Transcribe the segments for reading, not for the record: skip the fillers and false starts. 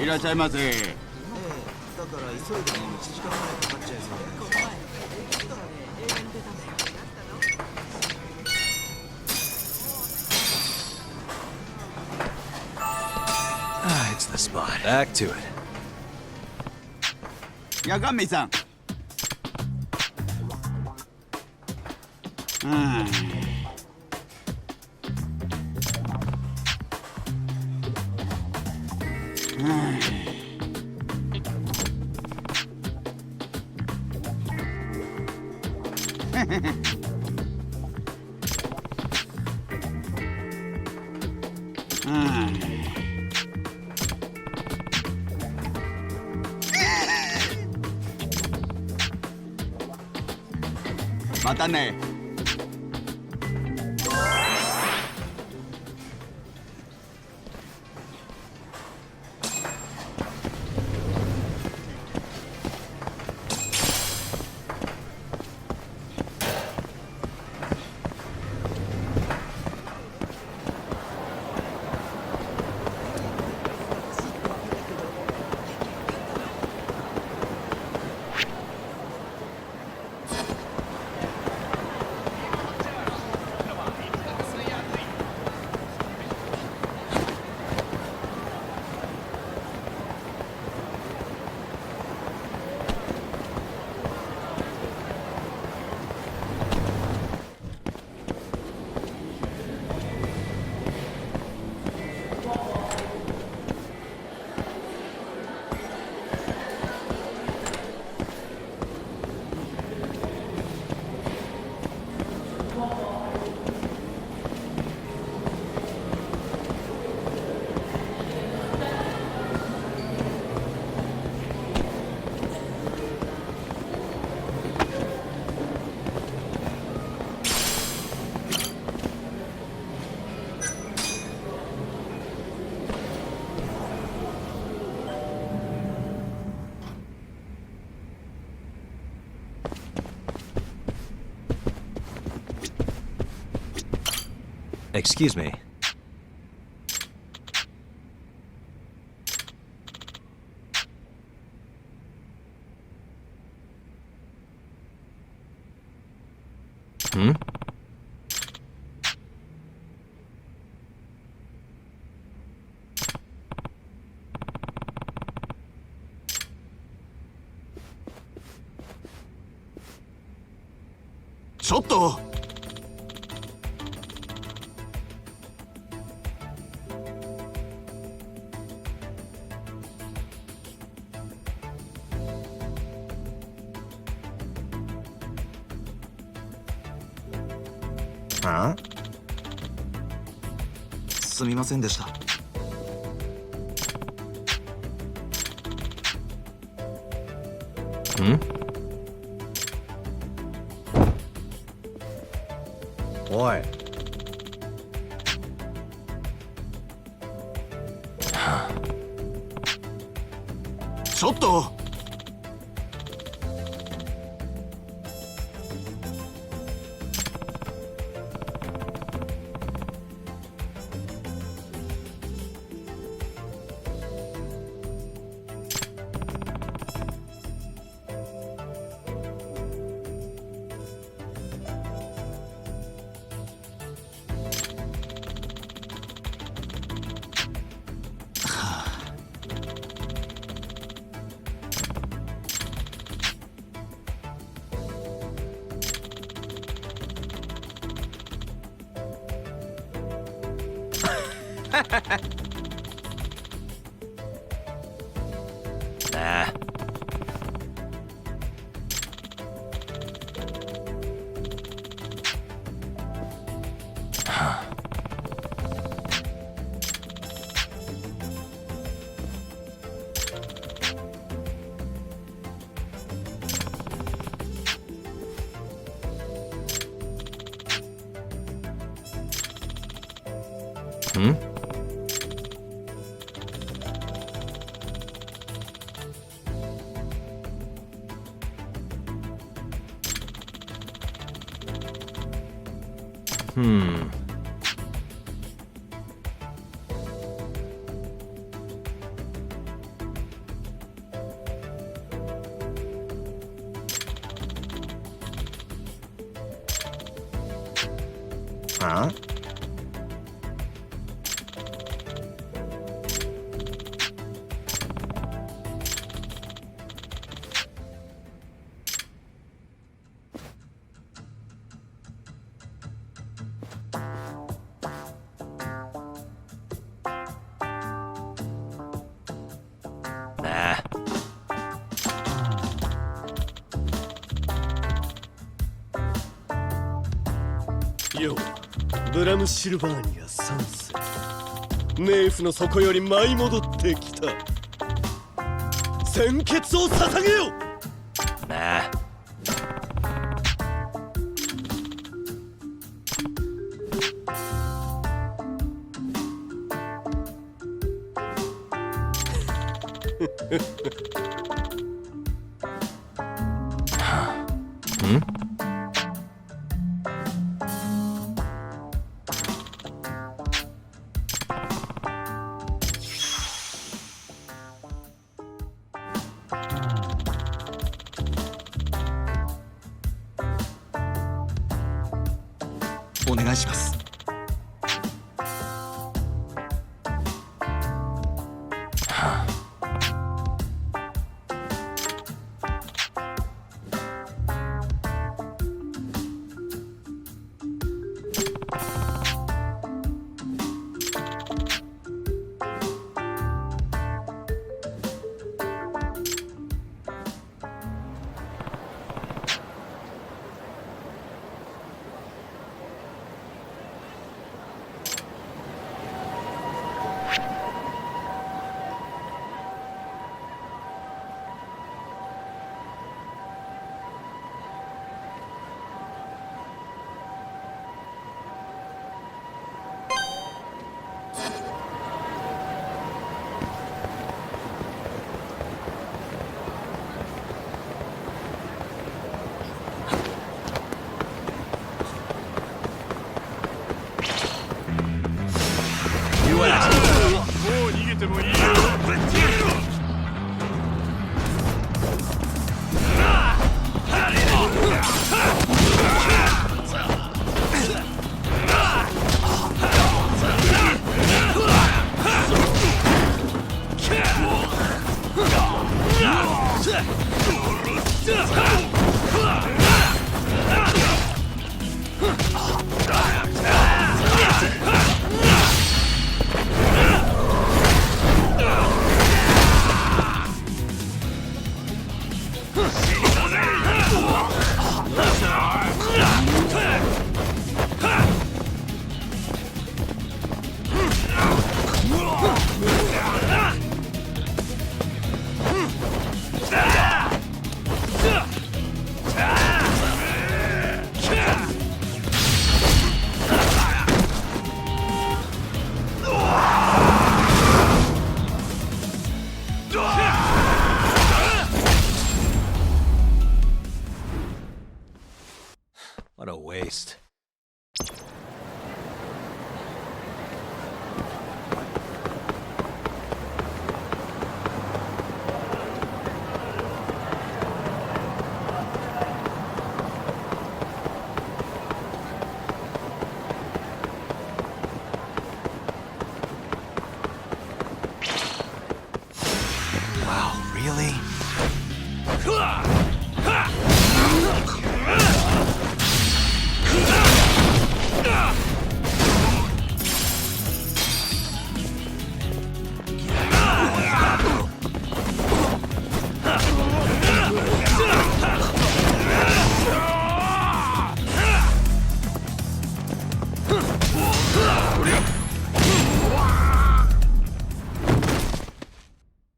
いらっしゃいませ。だから急いでね、1時間ぐらいかかっちゃいそうで。It's the spot. Back to it. やかんめいさん。またね。Excuse me. Hmm?ちょっと。あ？すみませんでした。Hmm? おい。ちょっと。Nah. Hmm? Hmm. あNah. よう、ブラムシルバーニア3世。冥府の底より舞い戻ってきた。鮮血を捧げよ。 Nah. お願いします。What a waste. Wow, really?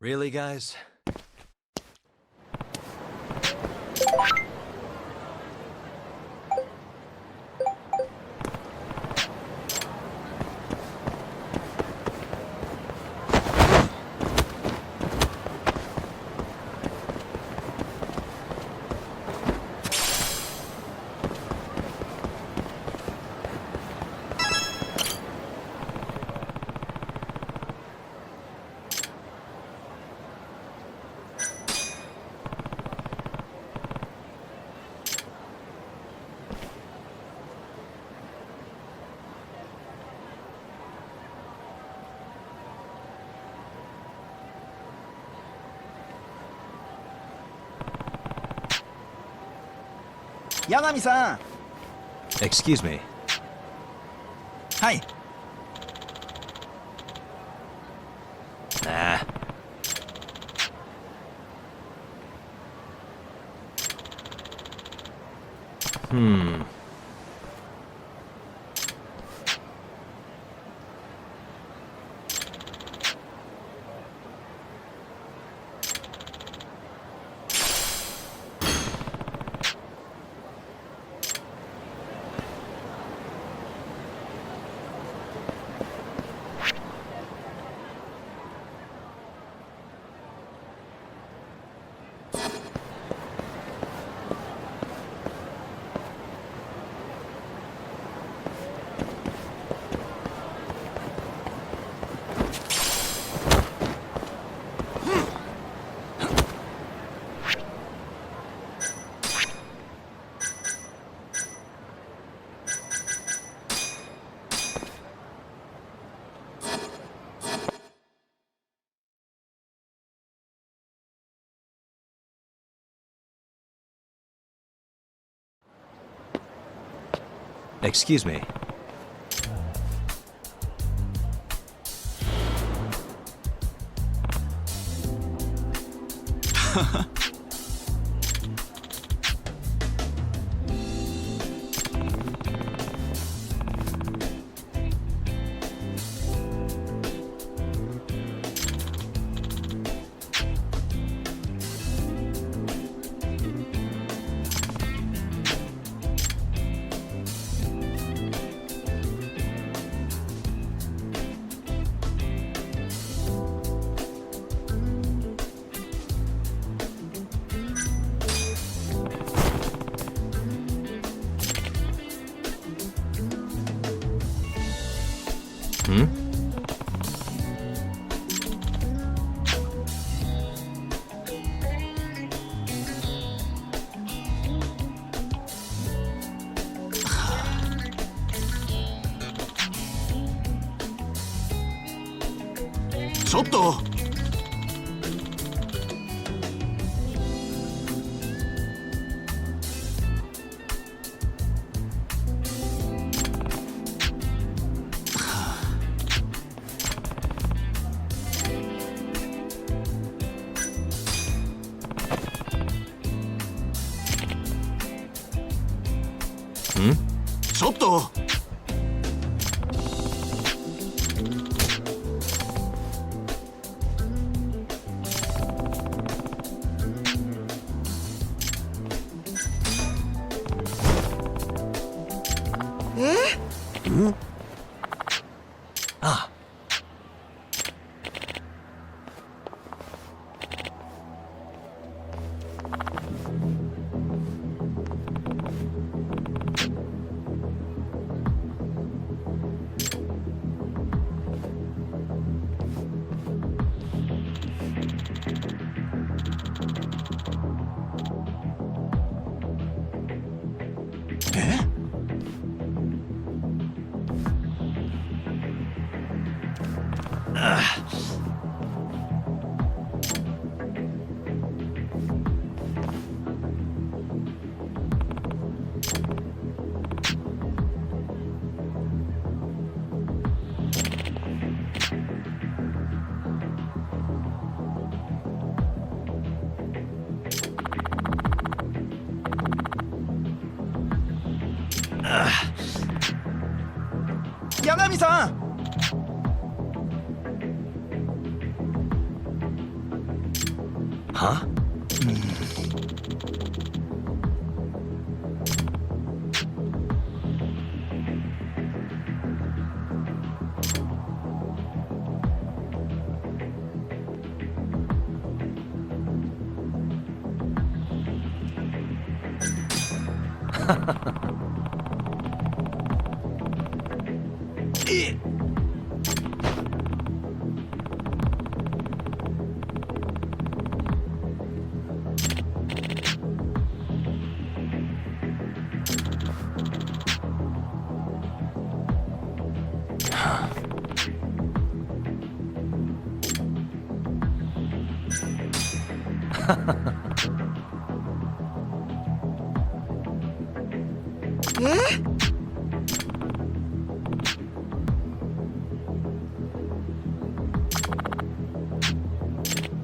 Really, guys? 八神さん。 Excuse me. はい。 Nah. Excuse me. ちょっと。ちょっと。Ah. Ah. 八神さん。Huh?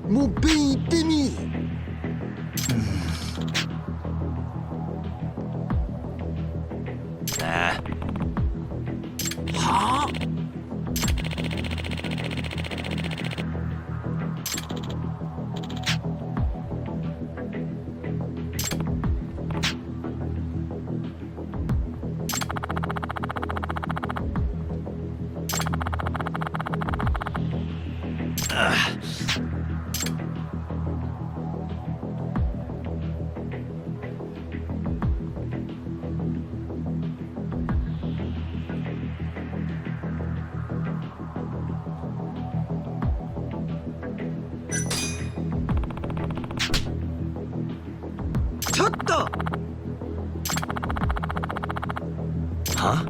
もっぺん言ってみ。Nah. はあ。ちょっと。Huh?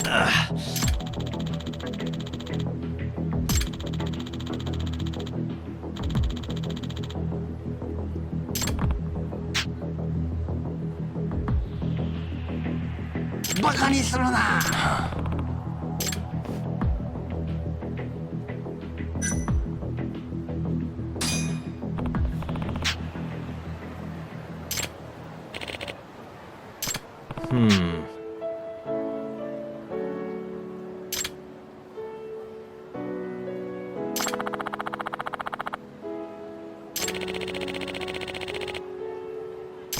Ugh. バカにするな。Hmm.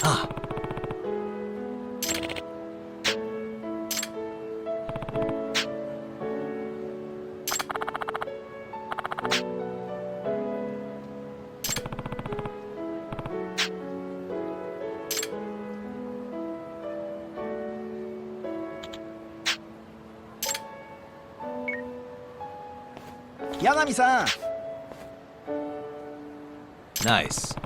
Ah. Yanami さん。Nice.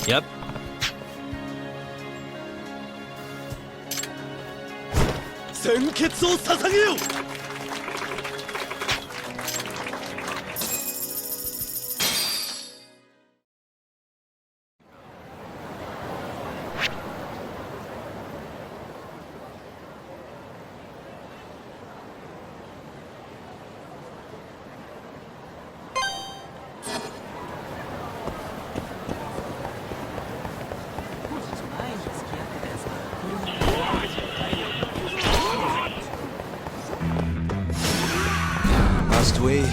Yep. 鮮血を捧げよう。Must we?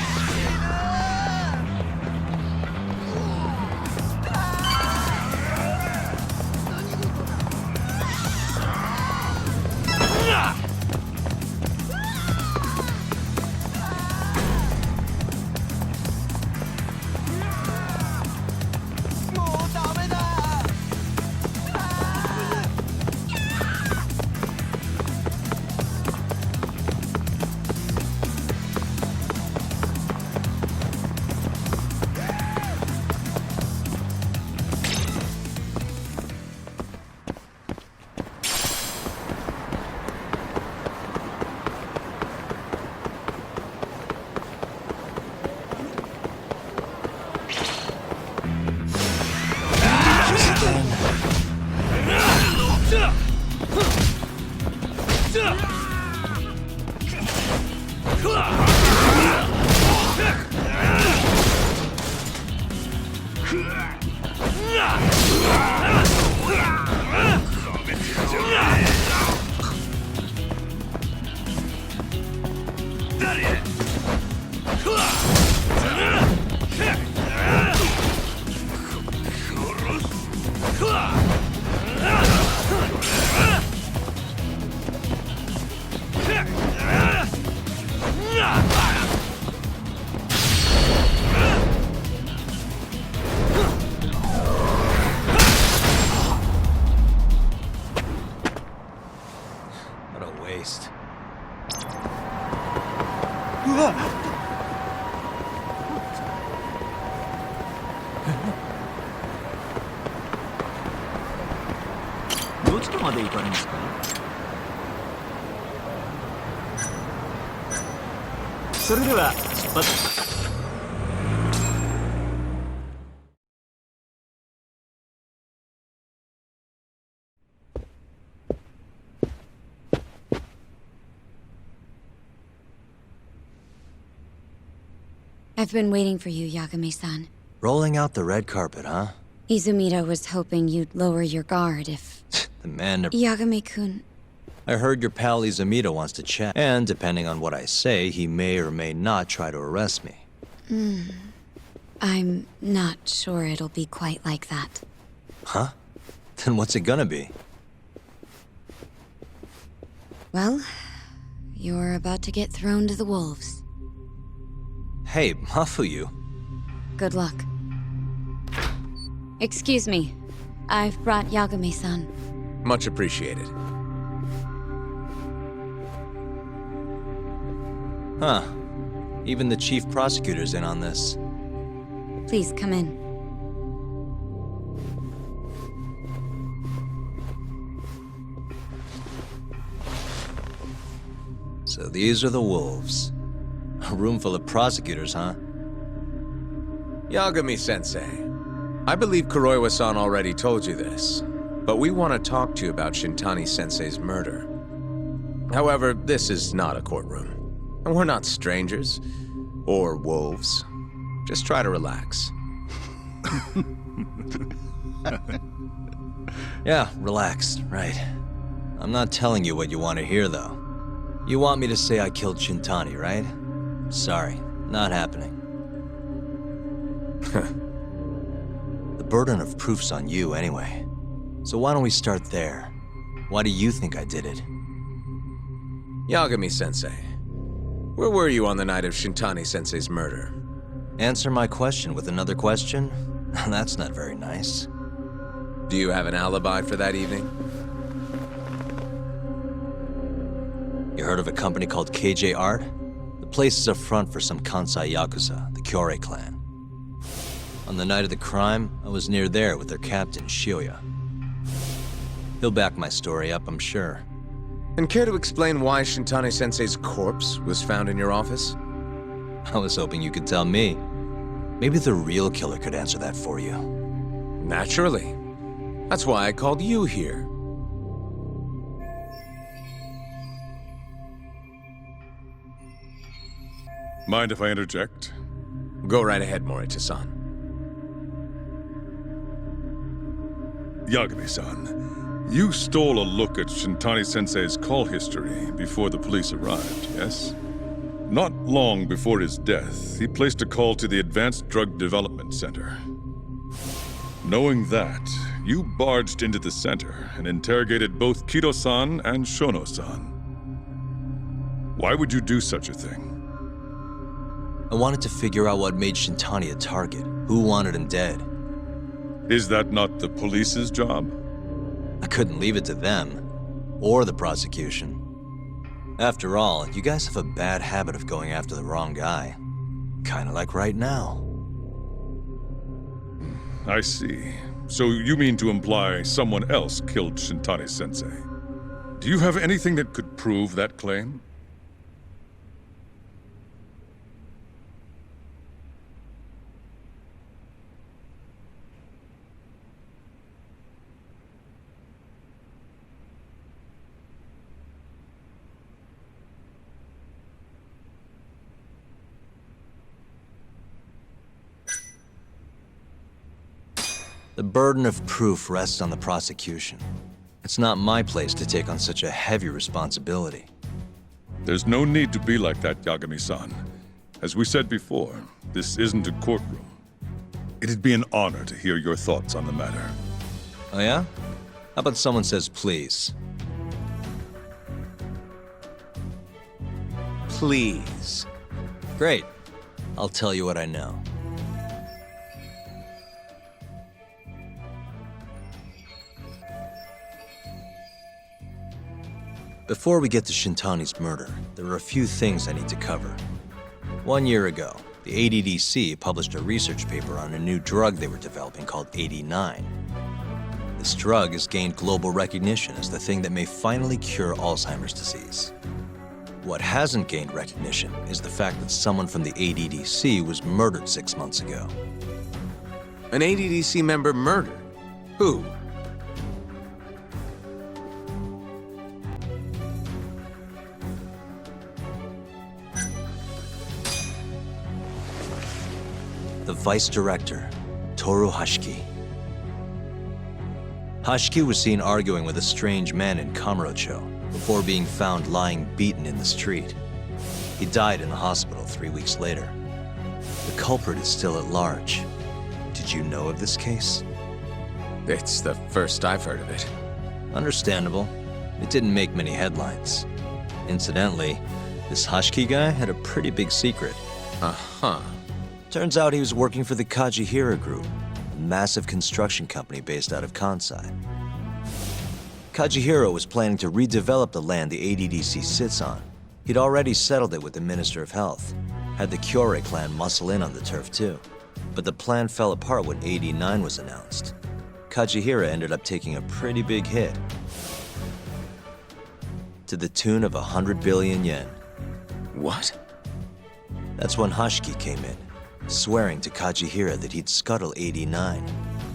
What a waste. どちらまで行かれますか？それでは出発。I've been waiting for you, Yagami-san. Rolling out the red carpet, huh? Izumida was hoping you'd lower your guard if... The man never... Yagami-kun... I heard your pal Izumida wants to chat, and depending on what I say, he may or may not try to arrest me. I'm not sure it'll be quite like that. Huh? Then what's it gonna be? Well, you're about to get thrown to the wolves. Hey, Mafuyu. Good luck. Excuse me. I've brought Yagami-san. Much appreciated. Huh. Even the chief prosecutor's in on this. Please come in. So these are the wolves. A room full of prosecutors, huh? Yagami-sensei, I believe Kuroiwa-san already told you this, but we want to talk to you about Shintani-sensei's murder. However, this is not a courtroom, and we're not strangers, or wolves. Just try to relax. Yeah, relax, right. I'm not telling you what you want to hear, though. You want me to say I killed Shintani, right? Sorry, not happening. The burden of proof's on you anyway. So why don't we start there? Why do you think I did it? Yagami-sensei, where were you on the night of Shintani-sensei's murder? Answer my question with another question? That's not very nice. Do you have an alibi for that evening? You heard of a company called KJ Art? The place is a front for some Kansai Yakuza, the Kyorei clan. On the night of the crime, I was near there with their captain, Shioya. He'll back my story up, I'm sure. And care to explain why Shintani-sensei's corpse was found in your office? I was hoping you could tell me. Maybe the real killer could answer that for you. Naturally. That's why I called you here. Mind if I interject? Go right ahead, Morita-san. Yagami-san, you stole a look at Shintani-sensei's call history before the police arrived, yes? Not long before his death, he placed a call to the Advanced Drug Development Center. Knowing that, you barged into the center and interrogated both Kido-san and Shono-san. Why would you do such a thing? I wanted to figure out what made Shintani a target, who wanted him dead. Is that not the police's job? I couldn't leave it to them, or the prosecution. After all, you guys have a bad habit of going after the wrong guy. Kinda like right now. I see. So you mean to imply someone else killed Shintani-sensei? Do you have anything that could prove that claim? The burden of proof rests on the prosecution. It's not my place to take on such a heavy responsibility. There's no need to be like that, Yagami-san. As we said before, this isn't a courtroom. It'd be an honor to hear your thoughts on the matter. Oh yeah? How about someone says please? Please. Great. I'll tell you what I know. Before we get to Shintani's murder, there are a few things I need to cover. 1 year ago, the ADDC published a research paper on a new drug they were developing called 89. This drug has gained global recognition as the thing that may finally cure Alzheimer's disease. What hasn't gained recognition is the fact that someone from the ADDC was murdered 6 months ago. An ADDC member murdered? Who? The vice director, Toru Hashiki. Hashiki was seen arguing with a strange man in Kamurocho before being found lying beaten in the street. He died in the hospital 3 weeks later. The culprit is still at large. Did you know of this case? It's the first I've heard of it. Understandable. It didn't make many headlines. Incidentally, this Hashiki guy had a pretty big secret. Uh-huh. Turns out he was working for the Kajihira Group, a massive construction company based out of Kansai. Kajihira was planning to redevelop the land the ADDC sits on. He'd already settled it with the Minister of Health, had the Kyorei clan muscle in on the turf too. But the plan fell apart when 89 was announced. Kajihira ended up taking a pretty big hit, to the tune of 100 billion yen. What? That's when Hashiki came in, swearing to Kajihira that he'd scuttle 89,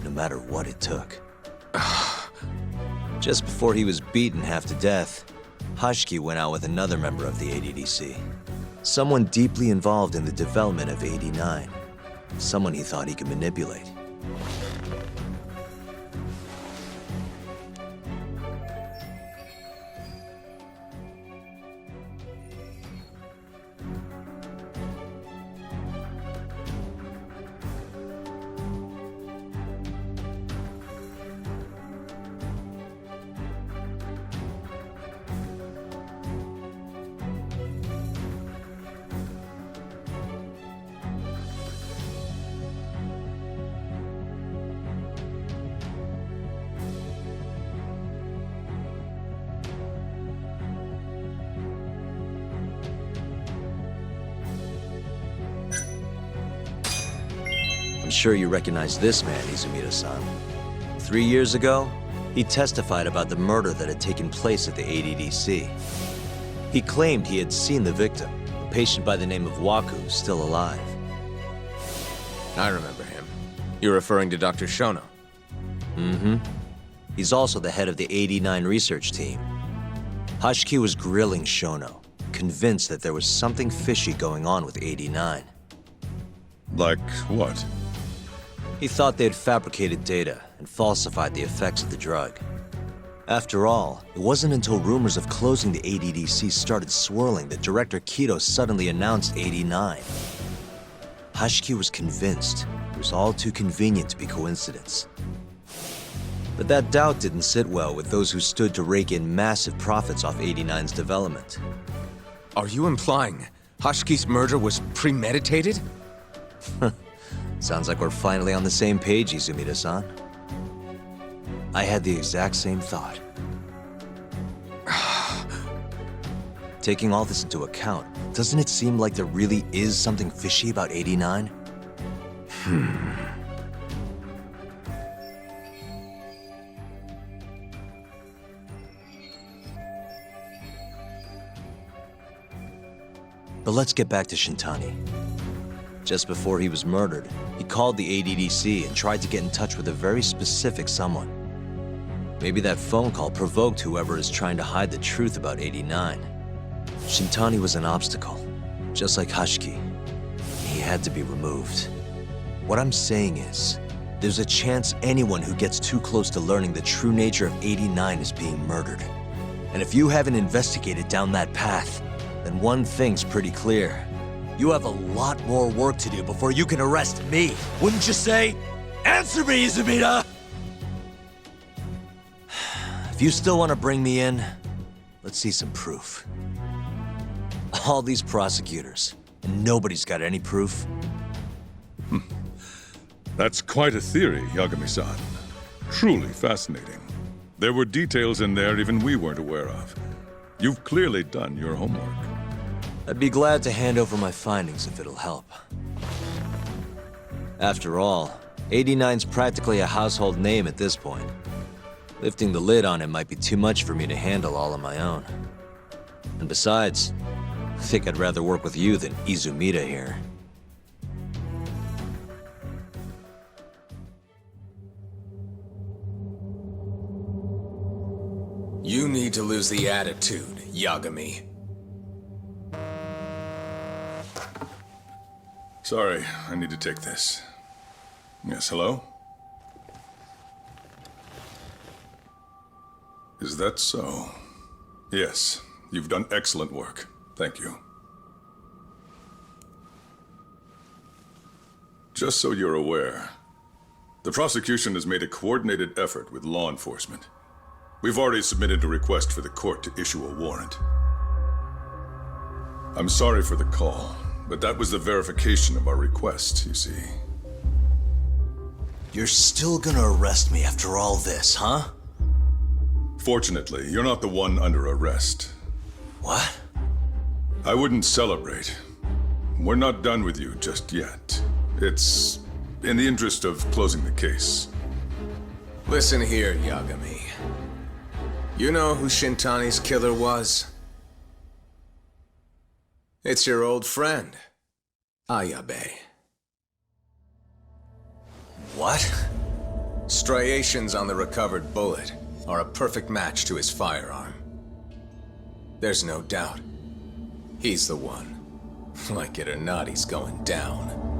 no matter what it took. Just before he was beaten half to death, Hashiki went out with another member of the ADDC. Someone deeply involved in the development of 89. Someone he thought he could manipulate. I'm sure you recognize this man, Izumida-san. 3 years ago, he testified about the murder that had taken place at the ADDC. He claimed he had seen the victim, a patient by the name of Waku, still alive. I remember him. You're referring to Dr. Shono? Mm-hmm. He's also the head of the 89 research team. Hashiki was grilling Shono, convinced that there was something fishy going on with 89. Like what? He thought they had fabricated data and falsified the effects of the drug. After all, it wasn't until rumors of closing the ADDC started swirling that Director Kido suddenly announced 89. Hashiki was convinced it was all too convenient to be coincidence. But that doubt didn't sit well with those who stood to rake in massive profits off 89's development. Are you implying Hashiki's murder was premeditated? Sounds like we're finally on the same page, Izumida-san. I had the exact same thought. Taking all this into account, doesn't it seem like there really is something fishy about 89? But let's get back to Shintani. Just before he was murdered, he called the ADDC and tried to get in touch with a very specific someone. Maybe that phone call provoked whoever is trying to hide the truth about 89. Shintani was an obstacle, just like Hashiki. He had to be removed. What I'm saying is, there's a chance anyone who gets too close to learning the true nature of 89 is being murdered. And if you haven't investigated down that path, then one thing's pretty clear. You have a lot more work to do before you can arrest me, wouldn't you say? Answer me, Izumida! If you still want to bring me in, let's see some proof. All these prosecutors, and nobody's got any proof. That's quite a theory, Yagami-san. Truly fascinating. There were details in there even we weren't aware of. You've clearly done your homework. I'd be glad to hand over my findings if it'll help. After all, 89's practically a household name at this point. Lifting the lid on it might be too much for me to handle all on my own. And besides, I think I'd rather work with you than Izumida here. You need to lose the attitude, Yagami. Sorry, I need to take this. Yes, hello? Is that so? Yes, you've done excellent work. Thank you. Just so you're aware, the prosecution has made a coordinated effort with law enforcement. We've already submitted a request for the court to issue a warrant. I'm sorry for the call, but that was the verification of our request, you see. You're still gonna arrest me after all this, huh? Fortunately, you're not the one under arrest. What? I wouldn't celebrate. We're not done with you just yet. It's in the interest of closing the case. Listen here, Yagami. You know who Shintani's killer was? It's your old friend, Ayabe. What? Striations on the recovered bullet are a perfect match to his firearm. There's no doubt. He's the one. Like it or not, he's going down.